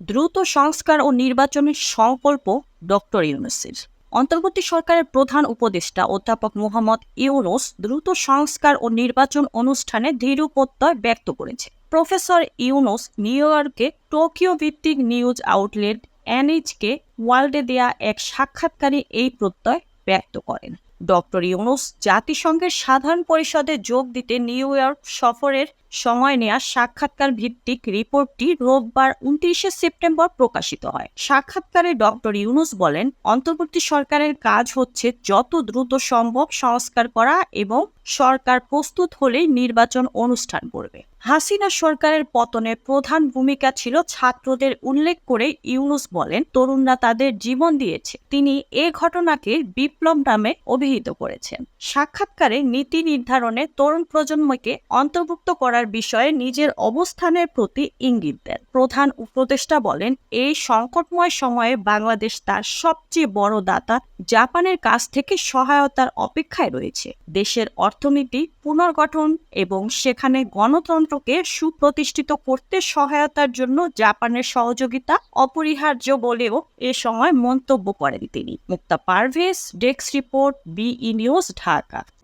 দ্রুত সংস্কার ও নির্বাচনের সংকল্প ডক্টর ইউনূসের। অন্তর্বর্তী সরকারের প্রধান উপদেষ্টা অধ্যাপক মোহাম্মদ ইউনূস দ্রুত সংস্কার ও নির্বাচন অনুষ্ঠানে দৃঢ় প্রত্যয় ব্যক্ত করেছে। প্রফেসর ইউনূস নিউ ইয়র্কে টোকিও ভিত্তিক নিউজ আউটলেট এনএইচকে ওয়ার্ল্ডে দেয়া এক সাক্ষাৎকারে এই প্রত্যয় ব্যক্ত করেন। ডক্টর ইউনূস জাতিসংঘের সাধারণ পরিষদে যোগ দিতে নিউ ইয়র্ক সফরের সময় নেয়া সাক্ষাৎকার ভিত্তিক রিপোর্টটি রোববার 29 সেপ্টেম্বর প্রকাশিত হয়। সাক্ষাৎকারে ডক্টর ইউনূস বলেন, অন্তর্বর্তী সরকারের কাজ হচ্ছে যত দ্রুত সম্ভব সংস্কার করা এবং সরকার প্রস্তুত হলেই নির্বাচন অনুষ্ঠান করবে। হাসিনা সরকারের পতনে প্রধান ভূমিকা ছিল ছাত্রদের উল্লেখ করে ইউনূস বলেন, তরুণরা তাদের জীবন দিয়েছে। তিনি এ ঘটনাকে বিপ্লব নামে অভিহিত করেছেন। সাক্ষাৎকারে নীতি নির্ধারণে তরুণ প্রজন্মকে অন্তর্ভুক্ত করার বিষয়ে নিজের অবস্থানের প্রতি ইঙ্গিত দেন। প্রধান উপদেষ্টা বলেন, এই সংকটময় সময়ে বাংলাদেশ তার সবচেয়ে বড় দাতা জাপানের কাছ থেকে সহায়তার অপেক্ষায় রয়েছে। দেশের অর্থনীতি পুনর্গঠন এবং সেখানে গণতন্ত্রকে সুপ্রতিষ্ঠিত করতে সহায়তার জন্য জাপানের সহযোগিতা অপরিহার্য বলেও এ সময় মন্তব্য করেন তিনি। Mukta Parvez, desk report, BE news, Dhaka.